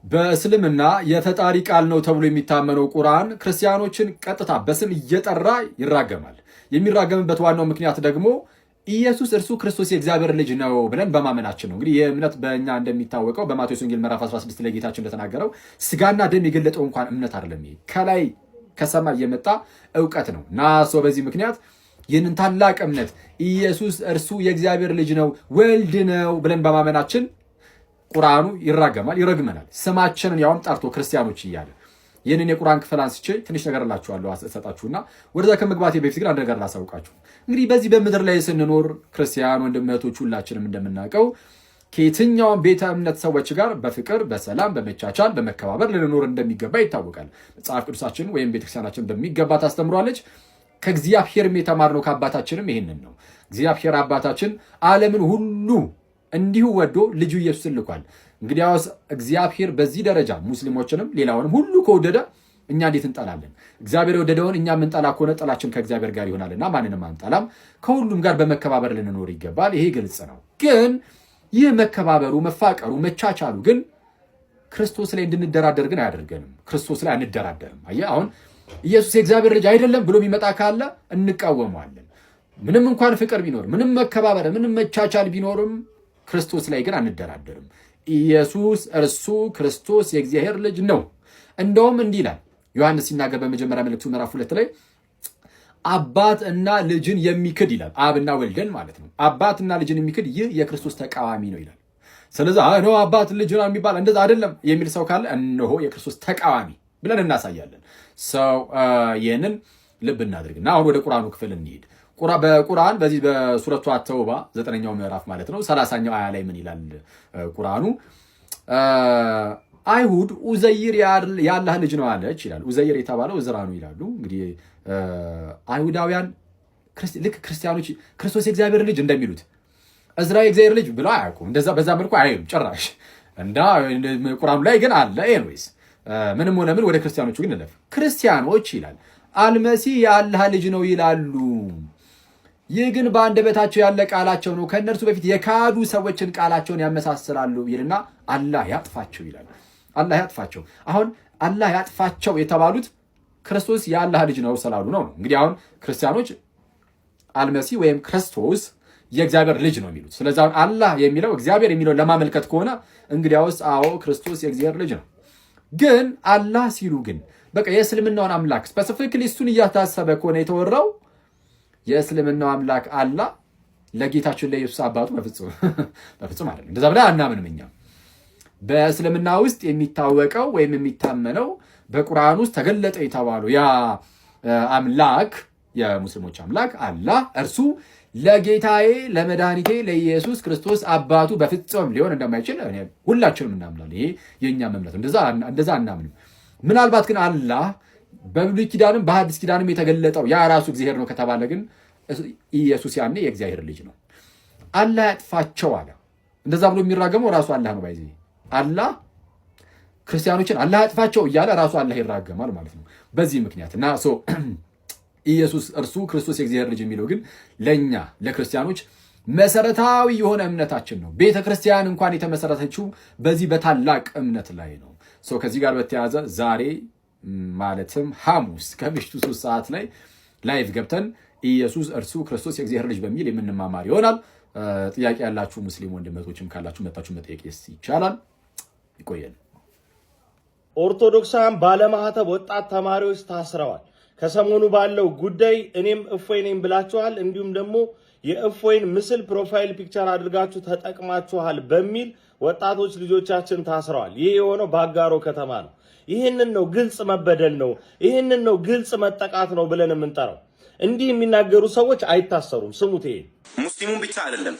በእስልምና የፈጣሪ ቃል ነው ተብሎ የሚታመነው ቁርአን ክርስቲያኖችን ቀጥታ በስም እየጠራ ይራገማል። የሚራገምበት ዋናው ምክንያት ደግሞ ኢየሱስ እርሱ ክርስቶስ የእግዚአብሔር ልጅ ነው ብለን በማመናችን ነው። እንግዲህ የእምነት በእኛ እንደሚታወቀው በማቴዎስ ወንጌል ምዕራፍ 16 ላይ ጌታችን እንደተናገረው ስጋና ደም የገለጠው እንኳን እምነት አይደለም፣ ይሄ ከላይ ከሰማይ የመጣ እውቀት ነው እና በዚህ ምክንያት ይህንን ታላቅ እምነት ኢየሱስ እርሱ የእግዚአብሔር ልጅ ነው ወልድ ነው ብለን በማመናችን ቁርአኑ ይራገማል፣ ይረግመናል። ስማችንን ያውም ጠርቶ ክርስቲያኖች እያለ ይህንን የቁርአን ክፍል አንስቼ ትንሽ ነገር እላችኋለሁ አሰጣችሁና ወደዛ ከመግባቴ በፊት ግን አንድ ነገር ላሳውቃችሁ። እንግዲህ በዚህ በምድር ላይ ስንኖር ክርስቲያን ወንድም እህቶች ሁላችንም እንደምናውቀው ከየትኛውም ቤተ እምነት ሰዎች ጋር በፍቅር በሰላም በመቻቻል በመከባበር ልንኖር እንደሚገባ ይታወቃል። መጽሐፍ ቅዱሳችን ወይም ቤተክርስቲያናችን በሚገባ ታስተምሯለች። ከእግዚአብሔርም የተማርነው ከአባታችንም ይሄንን ነው። እግዚአብሔር አባታችን ዓለምን ሁሉ እንዲሁ ወዶ ልጁ ኢየሱስን ልኳል። እንግዲያውስ እግዚአብሔር በዚህ ደረጃ ሙስሊሞችንም ሌላውንም ሁሉ ከወደደ እኛ እንዴት እንጠላለን? እግዚአብሔር የወደደውን እኛ የምንጠላ ከሆነ ጥላችን ከእግዚአብሔር ጋር ይሆናልና ማንንም አንጠላም። ከሁሉም ጋር በመከባበር ልንኖር ይገባል። ይሄ ግልጽ ነው። ግን ይህ መከባበሩ፣ መፋቀሩ፣ መቻቻሉ ግን ክርስቶስ ላይ እንድንደራደር ግን አያደርገንም። ክርስቶስ ላይ አንደራደርም። አየህ፣ አሁን ኢየሱስ የእግዚአብሔር ልጅ አይደለም ብሎ የሚመጣ ካለ እንቃወመዋለን። ምንም እንኳን ፍቅር ቢኖር፣ ምንም መከባበር፣ ምንም መቻቻል ቢኖርም ክርስቶስ ላይ ግን አንደራደርም። ኢየሱስ እርሱ ክርስቶስ የእግዚአብሔር ልጅ ነው። እንደውም እንዲህ ይላል ዮሐንስ ሲናገር በመጀመሪያ መልእክቱ ምዕራፍ 2 ላይ አባት እና ልጅን የሚክድ ይላል። አብና ወልደን ማለት ነው። አባትና ልጅን የሚክድ ይህ የክርስቶስ ተቃዋሚ ነው ይላል። ስለዚህ እነሆ አባት ልጅ ነው የሚባል እንደዛ አይደለም የሚል ሰው ካለ እነሆ የክርስቶስ ተቃዋሚ ብለን እናሳያለን። ሰው ይህንን ልብ እናድርግና አሁን ወደ ቁርአኑ ክፍል እንሂድ። በቁርአን በዚህ በሱረቱ አተውባ 9ኛው ምዕራፍ ማለት ነው 30ኛው አያ ላይ ምን ይላል ቁርአኑ? አይሁድ ኡዘይር የአላህ ልጅ ነው አለች ይላል። ኡዘይር የተባለው እዝራ ነው ይላሉ። እንግዲህ አይሁዳውያን ልክ ክርስቲያኖች ክርስቶስ የእግዚአብሔር ልጅ እንደሚሉት እዝራ የእግዚአብሔር ልጅ ብለው አያውቁም። በዛ መልኩ አይሉም ጭራሽ። እንዳ ቁርአኑ ላይ ግን አለ። ኤንዌይስ ምንም ሆነ ምን ወደ ክርስቲያኖቹ ግን እንለፍ። ክርስቲያኖች ይላል አልመሲህ የአላህ ልጅ ነው ይላሉ። ይህ ግን በአንደበታቸው ያለ ቃላቸው ነው። ከእነርሱ በፊት የካዱ ሰዎችን ቃላቸውን ያመሳስላሉ ይልና አላህ ያጥፋቸው ይላል። አላህ ያጥፋቸው። አሁን አላህ ያጥፋቸው የተባሉት ክርስቶስ የአላህ ልጅ ነው ስላሉ ነው። እንግዲህ አሁን ክርስቲያኖች አልመሲህ ወይም ክርስቶስ የእግዚአብሔር ልጅ ነው የሚሉት። ስለዚህ አሁን አላህ የሚለው እግዚአብሔር የሚለው ለማመልከት ከሆነ እንግዲያውስ አዎ ክርስቶስ የእግዚአብሔር ልጅ ነው። ግን አላህ ሲሉ ግን በቃ የእስልምናውን አምላክ ስፔሲፊክሊ እሱን እያታሰበ ከሆነ የተወራው የእስልምናው አምላክ አላህ ለጌታችን ለኢየሱስ አባቱ በፍጹም አይደለም። እንደዛ ብላ አናምንም እኛ። በእስልምና ውስጥ የሚታወቀው ወይም የሚታመነው በቁርአን ውስጥ ተገለጠ የተባለው ያ አምላክ የሙስሊሞች አምላክ አላህ እርሱ ለጌታዬ ለመድኃኒቴ ለኢየሱስ ክርስቶስ አባቱ በፍጹም ሊሆን እንደማይችል ሁላችንም እናምናለን። ይሄ የእኛም እምነት። እንደዛ አናምንም። ምናልባት ግን አላህ በብሉይ ኪዳንም በሐዲስ ኪዳንም የተገለጠው ያ ራሱ እግዚአብሔር ነው ከተባለ ግን ኢየሱስ ያኔ የእግዚአብሔር ልጅ ነው። አላህ ያጥፋቸው አለ። እንደዛ ብሎ የሚራገመው ራሱ አላህ ነው። ባይዚ አላህ ክርስቲያኖችን አላህ ያጥፋቸው እያለ ራሱ አላህ ይራገማል ማለት ነው። በዚህ ምክንያት እና ኢየሱስ እርሱ ክርስቶስ የእግዚአብሔር ልጅ የሚለው ግን ለኛ ለክርስቲያኖች መሰረታዊ የሆነ እምነታችን ነው። ቤተ ክርስቲያን እንኳን የተመሰረተችው በዚህ በታላቅ እምነት ላይ ነው። ከዚህ ጋር በተያያዘ ዛሬ ማለትም ሐሙስ ከምሽቱ 3 ሰዓት ላይ ላይቭ ገብተን ኢየሱስ እርሱ ክርስቶስ የእግዚአብሔር ልጅ በሚል የምንማማር ይሆናል። ጥያቄ ያላችሁ ሙስሊም ወንድሞችም ካላችሁ መጣችሁ መጠየቅ ይቻላል። ይቆየን። ኦርቶዶክሳውያን ባለማህተብ ወጣት ተማሪዎች ታስረዋል። ከሰሞኑ ባለው ጉዳይ እኔም እፎይ ነኝ ብላችኋል፣ እንዲሁም ደግሞ የእፎይን ምስል ፕሮፋይል ፒክቸር አድርጋችሁ ተጠቅማችኋል በሚል ወጣቶች ልጆቻችን ታስረዋል። ይህ የሆነው በአጋሮ ከተማ ነው። ይህንን ነው ግልጽ መበደል ነው፣ ይህንን ነው ግልጽ መጠቃት ነው ብለን የምንጠራው። እንዲህ የሚናገሩ ሰዎች አይታሰሩም። ስሙት። ይሄ ሙስሊሙን ብቻ አይደለም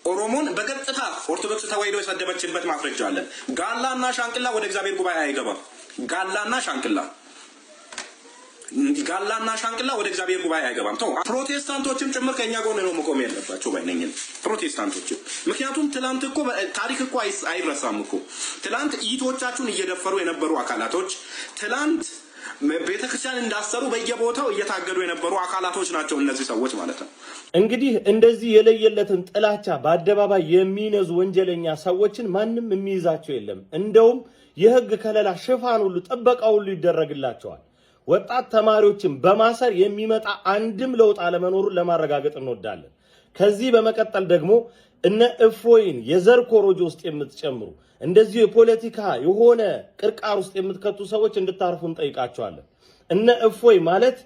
ኦሮሞን በቀጥታ ኦርቶዶክስ ተዋሕዶ የሰደበችበት ማስረጃ አለን። ጋላና ሻንቅላ ወደ እግዚአብሔር ጉባኤ አይገባም። ጋላና ሻንቅላ ወደ እግዚአብሔር ጉባኤ አይገባም። ተው ፕሮቴስታንቶችም ጭምር ከኛ ጎን ነው መቆም ያለባቸው ባይነኝ ፕሮቴስታንቶችም። ምክንያቱም ትላንት እኮ ታሪክ እኮ አይረሳም እኮ ትላንት ኢቶቻችሁን እየደፈሩ የነበሩ አካላቶች ትላንት ቤተክርስቲያን እንዳሰሩ በየቦታው እየታገዱ የነበሩ አካላቶች ናቸው እነዚህ ሰዎች ማለት ነው። እንግዲህ እንደዚህ የለየለትን ጥላቻ በአደባባይ የሚነዙ ወንጀለኛ ሰዎችን ማንም የሚይዛቸው የለም። እንደውም የህግ ከለላ ሽፋን ሁሉ ጥበቃ ሁሉ ይደረግላቸዋል። ወጣት ተማሪዎችን በማሰር የሚመጣ አንድም ለውጥ አለመኖሩን ለማረጋገጥ እንወዳለን። ከዚህ በመቀጠል ደግሞ እነ እፎይን የዘር ኮሮጆ ውስጥ የምትጨምሩ እንደዚህ የፖለቲካ የሆነ ቅርቃር ውስጥ የምትከቱ ሰዎች እንድታርፉ እንጠይቃቸዋለን። እነ እፎይ ማለት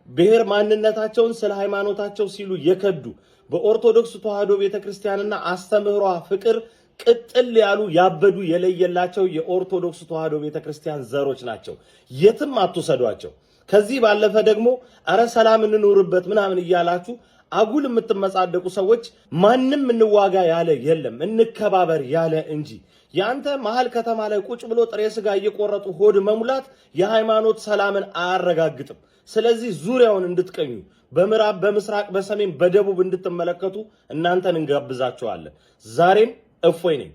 ብሔር ማንነታቸውን ስለ ሃይማኖታቸው ሲሉ የከዱ በኦርቶዶክስ ተዋህዶ ቤተክርስቲያንና አስተምህሯ ፍቅር ቅጥል ያሉ ያበዱ የለየላቸው የኦርቶዶክስ ተዋህዶ ቤተክርስቲያን ዘሮች ናቸው። የትም አትውሰዷቸው። ከዚህ ባለፈ ደግሞ አረ ሰላም እንኑርበት ምናምን እያላችሁ አጉል የምትመጻደቁ ሰዎች ማንም እንዋጋ ያለ የለም እንከባበር ያለ እንጂ ያንተ መሃል ከተማ ላይ ቁጭ ብሎ ጥሬ ስጋ እየቆረጡ ሆድ መሙላት የሃይማኖት ሰላምን አያረጋግጥም። ስለዚህ ዙሪያውን እንድትቀኙ በምዕራብ፣ በምስራቅ፣ በሰሜን፣ በደቡብ እንድትመለከቱ እናንተን እንጋብዛችኋለን። ዛሬም እፎይ ነኝ።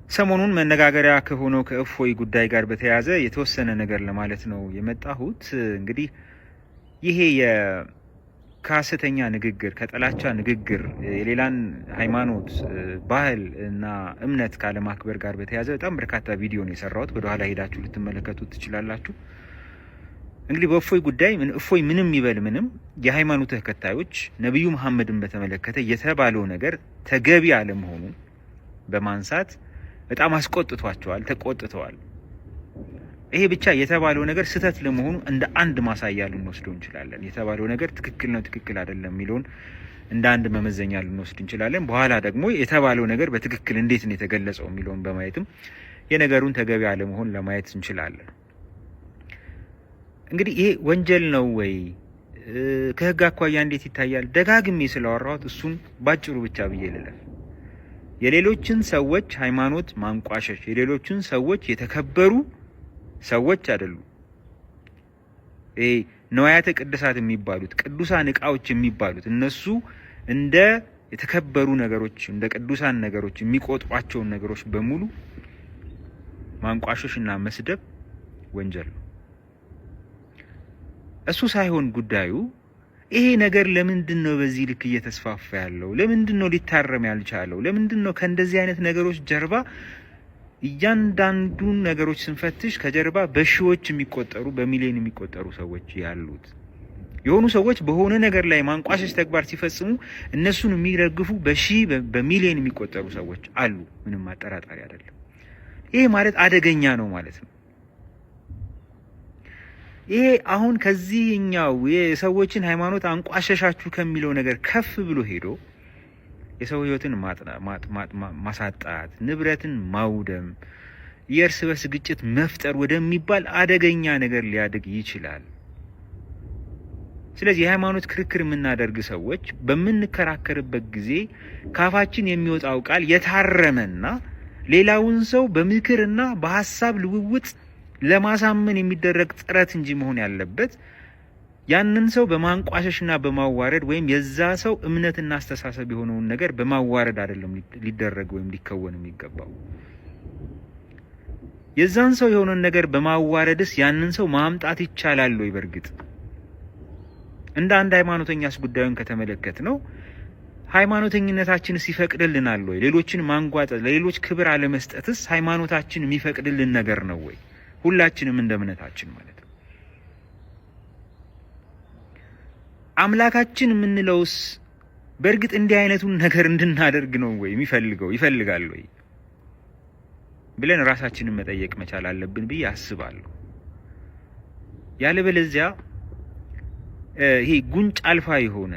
ሰሞኑን መነጋገሪያ ከሆነው ከእፎይ ጉዳይ ጋር በተያያዘ የተወሰነ ነገር ለማለት ነው የመጣሁት። እንግዲህ ይሄ ከሐሰተኛ ንግግር ከጥላቻ ንግግር የሌላን ሃይማኖት ባህል እና እምነት ካለማክበር ጋር በተያያዘ በጣም በርካታ ቪዲዮ ነው የሰራሁት። ወደ ኋላ ሄዳችሁ ልትመለከቱት ትችላላችሁ። እንግዲህ በእፎይ ጉዳይ እፎይ ምንም ይበል ምንም የሃይማኖት ተከታዮች ነብዩ መሐመድን በተመለከተ የተባለው ነገር ተገቢ አለመሆኑ በማንሳት በጣም አስቆጥቷቸዋል፣ ተቆጥተዋል። ይሄ ብቻ የተባለው ነገር ስህተት ለመሆኑ እንደ አንድ ማሳያ ልንወስደው እንችላለን። የተባለው ነገር ትክክል ነው ትክክል አይደለም የሚለውን እንደ አንድ መመዘኛ ልንወስድ እንችላለን። በኋላ ደግሞ የተባለው ነገር በትክክል እንዴት ነው የተገለጸው የሚለውን በማየትም የነገሩን ተገቢ አለመሆን ለማየት እንችላለን። እንግዲህ ይሄ ወንጀል ነው ወይ ከህግ አኳያ እንዴት ይታያል? ደጋግሜ ስላወራሁት እሱን ባጭሩ ብቻ ብዬ ልለፍ። የሌሎችን ሰዎች ሃይማኖት ማንቋሸሽ የሌሎችን ሰዎች የተከበሩ ሰዎች አይደሉ። ነዋያተ ቅድሳት የሚባሉት ቅዱሳን እቃዎች የሚባሉት እነሱ እንደ የተከበሩ ነገሮች እንደ ቅዱሳን ነገሮች የሚቆጥሯቸውን ነገሮች በሙሉ ማንቋሸሽና መስደብ ወንጀል ነው። እሱ ሳይሆን ጉዳዩ ይሄ ነገር ለምንድን ነው በዚህ ልክ እየተስፋፋ ያለው? ለምንድን ነው ሊታረም ያልቻለው? ለምንድን ነው ከእንደዚህ አይነት ነገሮች ጀርባ እያንዳንዱን ነገሮች ስንፈትሽ ከጀርባ በሺዎች የሚቆጠሩ በሚሊዮን የሚቆጠሩ ሰዎች ያሉት? የሆኑ ሰዎች በሆነ ነገር ላይ ማንቋሸሽ ተግባር ሲፈጽሙ እነሱን የሚረግፉ በሚሊዮን የሚቆጠሩ ሰዎች አሉ። ምንም አጠራጣሪ አይደለም። ይሄ ማለት አደገኛ ነው ማለት ነው። ይሄ አሁን ከዚህኛው የሰዎችን ሃይማኖት አንቋሸሻችሁ ከሚለው ነገር ከፍ ብሎ ሄዶ የሰው ህይወትን ማሳጣት፣ ንብረትን ማውደም፣ የእርስ በርስ ግጭት መፍጠር ወደሚባል አደገኛ ነገር ሊያድግ ይችላል። ስለዚህ የሃይማኖት ክርክር የምናደርግ ሰዎች በምንከራከርበት ጊዜ ካፋችን የሚወጣው ቃል የታረመና ሌላውን ሰው በምክርና በሐሳብ ልውውጥ ለማሳመን የሚደረግ ጥረት እንጂ መሆን ያለበት ያንን ሰው በማንቋሸሽና በማዋረድ ወይም የዛ ሰው እምነትና አስተሳሰብ የሆነውን ነገር በማዋረድ አይደለም ሊደረግ ወይም ሊከወን የሚገባው። የዛን ሰው የሆነውን ነገር በማዋረድስ ያንን ሰው ማምጣት ይቻላል ወይ? በርግጥ እንደ አንድ ሃይማኖተኛስ ጉዳዩን ከተመለከት ነው ሃይማኖተኝነታችንስ ይፈቅድልናል ወይ? ሌሎችን ማንጓጠጥ፣ ለሌሎች ክብር አለመስጠትስ ሃይማኖታችን የሚፈቅድልን ነገር ነው ወይ? ሁላችንም እንደ እምነታችን ማለት ነው። አምላካችን የምንለውስ በእርግጥ እንዲህ አይነቱን ነገር እንድናደርግ ነው ወይ ይፈልጋል ወይ ብለን ራሳችንን መጠየቅ መቻል አለብን ብዬ አስባለሁ። ያለበለዚያ ይሄ ጉንጭ አልፋ የሆነ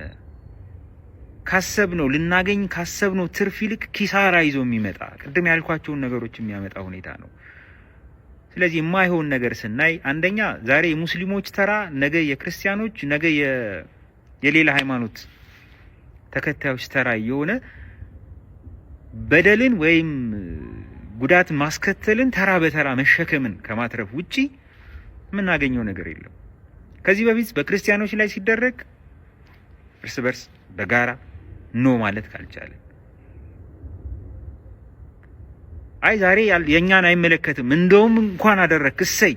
ካሰብነው ልናገኝ ካሰብነው ትርፍ ይልቅ ኪሳራ ይዞ የሚመጣ ቅድም ያልኳቸውን ነገሮች የሚያመጣ ሁኔታ ነው። ስለዚህ የማይሆን ነገር ስናይ አንደኛ ዛሬ የሙስሊሞች ተራ፣ ነገ የክርስቲያኖች፣ ነገ የሌላ ሃይማኖት ተከታዮች ተራ የሆነ በደልን ወይም ጉዳት ማስከተልን ተራ በተራ መሸከምን ከማትረፍ ውጪ የምናገኘው ነገር የለም። ከዚህ በፊት በክርስቲያኖች ላይ ሲደረግ እርስ በርስ በጋራ ኖ ማለት ካልቻለ አይ ዛሬ የኛን አይመለከትም እንደውም እንኳን አደረክ እሰይ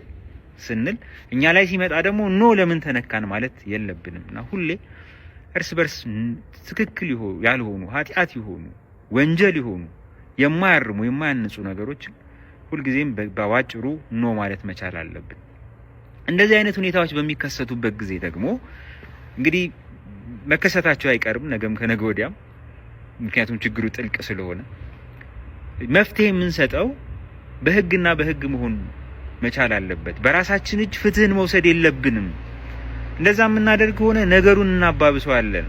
ስንል እኛ ላይ ሲመጣ ደግሞ ኖ ለምን ተነካን ማለት የለብንም እና ሁሌ እርስ በርስ ትክክል ያልሆኑ ኃጢአት የሆኑ ወንጀል የሆኑ የማያርሙ የማያንጹ ነገሮች ሁልጊዜም በዋጭሩ ኖ ማለት መቻል አለብን። እንደዚህ አይነት ሁኔታዎች በሚከሰቱበት ጊዜ ደግሞ እንግዲህ መከሰታቸው አይቀርም ነገም ከነገ ወዲያም፣ ምክንያቱም ችግሩ ጥልቅ ስለሆነ መፍትሄ የምንሰጠው በህግና በህግ መሆን መቻል አለበት። በራሳችን እጅ ፍትህን መውሰድ የለብንም። እንደዛ የምናደርግ ከሆነ ነገሩን እናባብሰዋለን።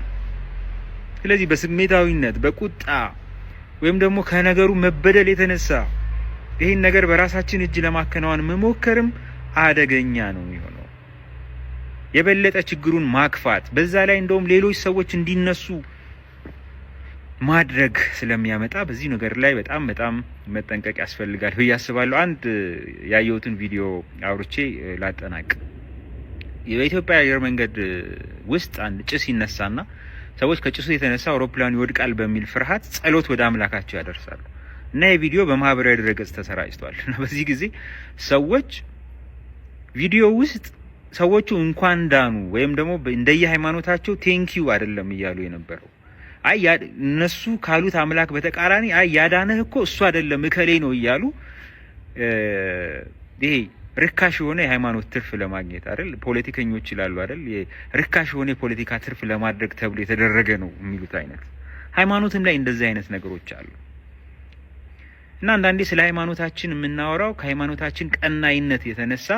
ስለዚህ በስሜታዊነት በቁጣ ወይም ደግሞ ከነገሩ መበደል የተነሳ ይህን ነገር በራሳችን እጅ ለማከናወን መሞከርም አደገኛ ነው የሚሆነው። የበለጠ ችግሩን ማክፋት፣ በዛ ላይ እንደውም ሌሎች ሰዎች እንዲነሱ ማድረግ ስለሚያመጣ በዚህ ነገር ላይ በጣም በጣም መጠንቀቅ ያስፈልጋል ብዬ አስባለሁ። አንድ ያየሁትን ቪዲዮ አውርቼ ላጠናቅ። በኢትዮጵያ አየር መንገድ ውስጥ አንድ ጭስ ይነሳና ሰዎች ከጭሱ የተነሳ አውሮፕላኑ ይወድቃል በሚል ፍርሃት ጸሎት ወደ አምላካቸው ያደርሳሉ እና የቪዲዮ በማህበራዊ ድረገጽ ተሰራጭቷል እና በዚህ ጊዜ ሰዎች ቪዲዮ ውስጥ ሰዎቹ እንኳን ዳኑ ወይም ደግሞ እንደየ ሃይማኖታቸው ቴንኪዩ አይደለም እያሉ የነበረው እነሱ ካሉት አምላክ በተቃራኒ ያዳነህ እኮ እሱ አይደለም እከሌ ነው እያሉ ይሄ ርካሽ የሆነ የሃይማኖት ትርፍ ለማግኘት አይደል ፖለቲከኞች ይላሉ አይደል ርካሽ የሆነ የፖለቲካ ትርፍ ለማድረግ ተብሎ የተደረገ ነው የሚሉት አይነት ሃይማኖትም ላይ እንደዚህ አይነት ነገሮች አሉ እና አንዳንዴ ስለ ሃይማኖታችን የምናወራው ከሃይማኖታችን ቀናይነት የተነሳ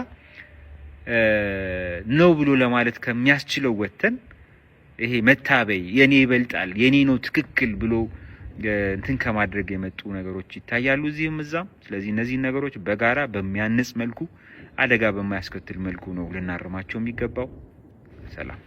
ነው ብሎ ለማለት ከሚያስችለው ወተን ይሄ መታበይ የኔ ይበልጣል የኔ ነው ትክክል ብሎ እንትን ከማድረግ የመጡ ነገሮች ይታያሉ እዚህም እዛም። ስለዚህ እነዚህ ነገሮች በጋራ በሚያንጽ መልኩ አደጋ በማያስከትል መልኩ ነው ልናርማቸው የሚገባው። ሰላም።